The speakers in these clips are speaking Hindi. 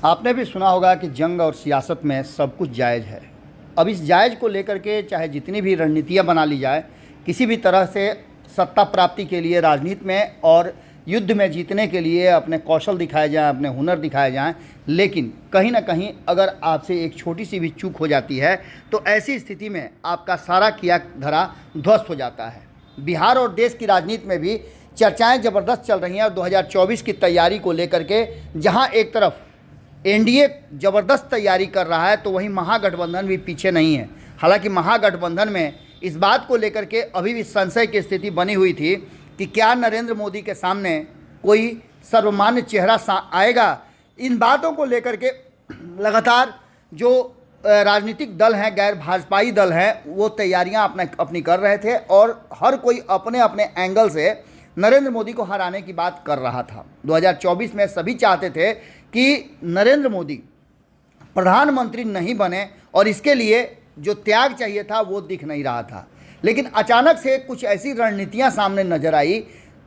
आपने भी सुना होगा कि जंग और सियासत में सब कुछ जायज़ है। अब इस जायज़ को लेकर के चाहे जितनी भी रणनीतियाँ बना ली जाए, किसी भी तरह से सत्ता प्राप्ति के लिए राजनीति में और युद्ध में जीतने के लिए अपने कौशल दिखाए जाएँ, अपने हुनर दिखाए जाएँ, लेकिन कहीं ना कहीं अगर आपसे एक छोटी सी भी चूक हो जाती है तो ऐसी स्थिति में आपका सारा किया धरा ध्वस्त हो जाता है। बिहार और देश की राजनीति में भी चर्चाएं ज़बरदस्त चल रही हैं और 2024 की तैयारी को लेकर के जहां एक तरफ एनडीए ज़बरदस्त तैयारी कर रहा है तो वहीं महागठबंधन भी पीछे नहीं है। हालांकि महागठबंधन में इस बात को लेकर के अभी भी संशय की स्थिति बनी हुई थी कि क्या नरेंद्र मोदी के सामने कोई सर्वमान्य चेहरा आएगा। इन बातों को लेकर के लगातार जो राजनीतिक दल हैं, गैर भाजपाई दल हैं, वो तैयारियां अपनी कर रहे थे और हर कोई अपने अपने एंगल से नरेंद्र मोदी को हराने की बात कर रहा था। 2024 में सभी चाहते थे कि नरेंद्र मोदी प्रधानमंत्री नहीं बने और इसके लिए जो त्याग चाहिए था वो दिख नहीं रहा था। लेकिन अचानक से कुछ ऐसी रणनीतियां सामने नजर आई,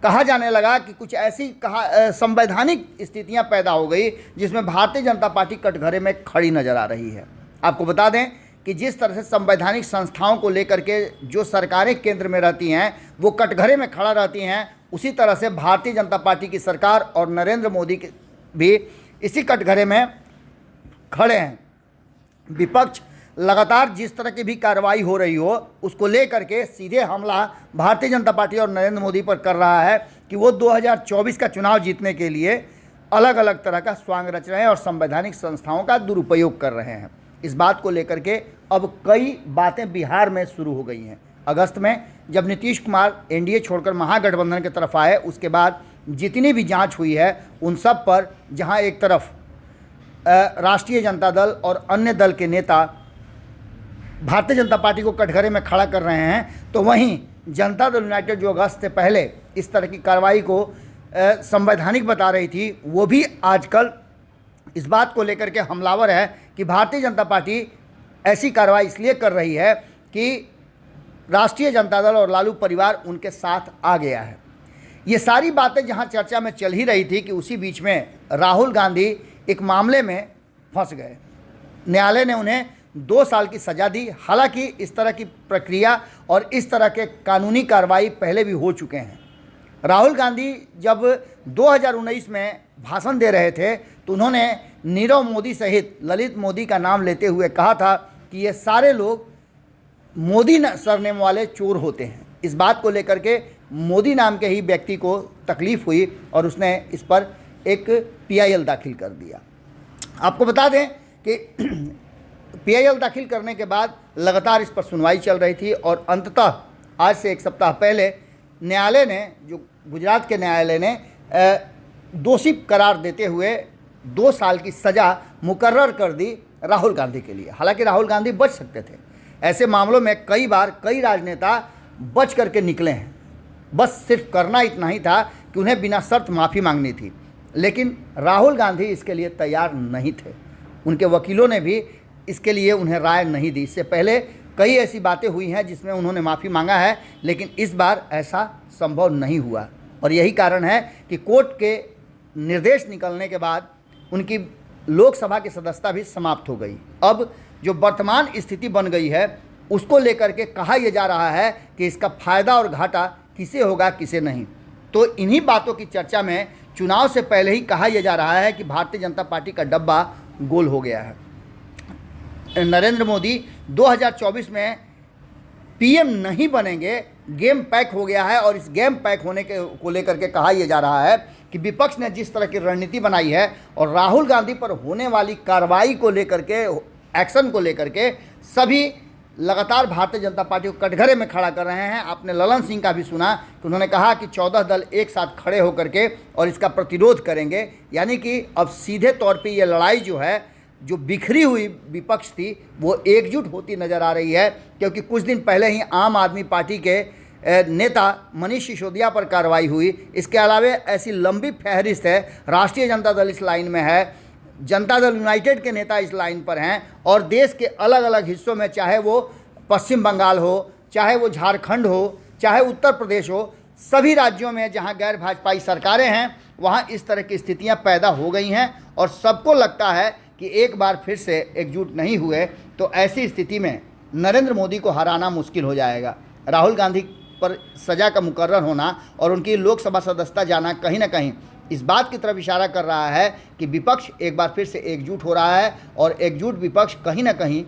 कहा जाने लगा कि कुछ ऐसी संवैधानिक स्थितियां पैदा हो गई जिसमें भारतीय जनता पार्टी कटघरे में खड़ी नजर आ रही है। आपको बता दें कि जिस तरह से संवैधानिक संस्थाओं को लेकर के जो सरकारें केंद्र में रहती हैं वो कटघरे में खड़ा रहती हैं, उसी तरह से भारतीय जनता पार्टी की सरकार और नरेंद्र मोदी भी इसी कटघरे में खड़े हैं। विपक्ष लगातार जिस तरह की भी कार्रवाई हो रही हो उसको लेकर के सीधे हमला भारतीय जनता पार्टी और नरेंद्र मोदी पर कर रहा है कि वो 2024 का चुनाव जीतने के लिए अलग अलग तरह का स्वांग रच रहे हैं और संवैधानिक संस्थाओं का दुरुपयोग कर रहे हैं। इस बात को लेकर के अब कई बातें बिहार में शुरू हो गई हैं। अगस्त में जब नीतीश कुमार एनडीए छोड़कर महागठबंधन की तरफ आए, उसके बाद जितनी भी जांच हुई है उन सब पर जहां एक तरफ राष्ट्रीय जनता दल और अन्य दल के नेता भारतीय जनता पार्टी को कटघरे में खड़ा कर रहे हैं, तो वहीं जनता दल यूनाइटेड जो अगस्त से पहले इस तरह की कार्रवाई को संवैधानिक बता रही थी, वो भी आजकल इस बात को लेकर के हमलावर है कि भारतीय जनता पार्टी ऐसी कार्रवाई इसलिए कर रही है कि राष्ट्रीय जनता दल और लालू परिवार उनके साथ आ गया है। ये सारी बातें जहां चर्चा में चल ही रही थी कि उसी बीच में राहुल गांधी एक मामले में फंस गए। न्यायालय ने उन्हें 2 साल की सज़ा दी। हालांकि इस तरह की प्रक्रिया और इस तरह के कानूनी कार्रवाई पहले भी हो चुके हैं। राहुल गांधी जब 2019 में भाषण दे रहे थे तो उन्होंने नीरव मोदी सहित ललित मोदी का नाम लेते हुए कहा था कि ये सारे लोग मोदी सरनेम वाले चोर होते हैं। इस बात को लेकर के मोदी नाम के ही व्यक्ति को तकलीफ़ हुई और उसने इस पर एक पीआईएल दाखिल कर दिया। आपको बता दें कि पीआईएल दाखिल करने के बाद लगातार इस पर सुनवाई चल रही थी और अंततः आज से 1 सप्ताह पहले न्यायालय ने, जो गुजरात के न्यायालय ने दोषी करार देते हुए 2 साल की सज़ा मुकर्रर कर दी राहुल गांधी के लिए। हालांकि राहुल गांधी बच सकते थे। ऐसे मामलों में कई बार कई राजनेता बच करके निकले हैं। बस सिर्फ करना इतना ही था कि उन्हें बिना शर्त माफ़ी मांगनी थी, लेकिन राहुल गांधी इसके लिए तैयार नहीं थे। उनके वकीलों ने भी इसके लिए उन्हें राय नहीं दी। इससे पहले कई ऐसी बातें हुई हैं जिसमें उन्होंने माफ़ी मांगा है, लेकिन इस बार ऐसा संभव नहीं हुआ और यही कारण है कि कोर्ट के निर्देश निकलने के बाद उनकी लोकसभा की सदस्यता भी समाप्त हो गई। अब जो वर्तमान स्थिति बन गई है उसको लेकर के कहा यह जा रहा है कि इसका फ़ायदा और घाटा किसे होगा किसे नहीं। तो इन्हीं बातों की चर्चा में चुनाव से पहले ही कहा यह जा रहा है कि भारतीय जनता पार्टी का डब्बा गोल हो गया है। नरेंद्र मोदी 2024 में पीएम नहीं बनेंगे, गेम पैक हो गया है और इस गेम पैक होने को लेकर के कहा यह जा रहा है कि विपक्ष ने जिस तरह की रणनीति बनाई है और राहुल गांधी पर होने वाली कार्रवाई को लेकर के, एक्शन को लेकर के सभी लगातार भारतीय जनता पार्टी को कटघरे में खड़ा कर रहे हैं। आपने ललन सिंह का भी सुना कि उन्होंने कहा कि 14 दल एक साथ खड़े होकर के और इसका प्रतिरोध करेंगे। यानी कि अब सीधे तौर पे ये लड़ाई जो है, जो बिखरी हुई विपक्ष थी, वो एकजुट होती नज़र आ रही है। क्योंकि कुछ दिन पहले ही आम आदमी पार्टी के नेता मनीष सिसोदिया पर कार्रवाई हुई। इसके अलावा ऐसी लंबी फहरिस्त है। राष्ट्रीय जनता दल इस लाइन में है, जनता दल यूनाइटेड के नेता इस लाइन पर हैं और देश के अलग अलग हिस्सों में, चाहे वो पश्चिम बंगाल हो, चाहे वो झारखंड हो, चाहे उत्तर प्रदेश हो, सभी राज्यों में जहां गैर भाजपाई सरकारें हैं वहां इस तरह की स्थितियां पैदा हो गई हैं और सबको लगता है कि एक बार फिर से एकजुट नहीं हुए तो ऐसी स्थिति में नरेंद्र मोदी को हराना मुश्किल हो जाएगा। राहुल गांधी पर सज़ा का मुकर्रर होना और उनकी लोकसभा सदस्यता जाना कहीं ना कहीं इस बात की तरफ इशारा कर रहा है कि विपक्ष एक बार फिर से एकजुट हो रहा है और एकजुट विपक्ष कहीं ना कहीं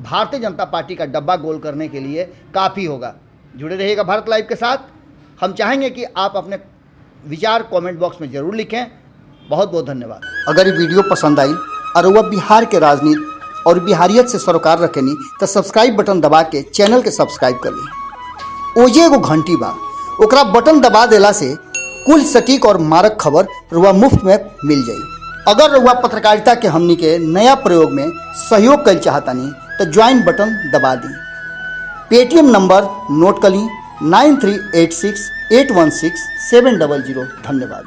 भारतीय जनता पार्टी का डब्बा गोल करने के लिए काफ़ी होगा। जुड़े रहिएगा भारत लाइव के साथ। हम चाहेंगे कि आप अपने विचार कमेंट बॉक्स में ज़रूर लिखें। बहुत बहुत धन्यवाद। अगर ये वीडियो पसंद आई और वह बिहार के राजनीति और बिहारियत से सरोकार रखेनी तो सब्सक्राइब बटन दबा के चैनल के सब्सक्राइब कर ली। ओजे एगो घंटी बा, ओकरा बटन दबा देला से कुल सटीक और मारक खबर रुआ मुफ्त में मिल जाई। अगर रुआ पत्रकारिता के हमनी के नया प्रयोग में सहयोग कर चाहतानी तो ज्वाइन बटन दबा दी। पेटीएम नंबर नोट कर ली 9386816700। धन्यवाद।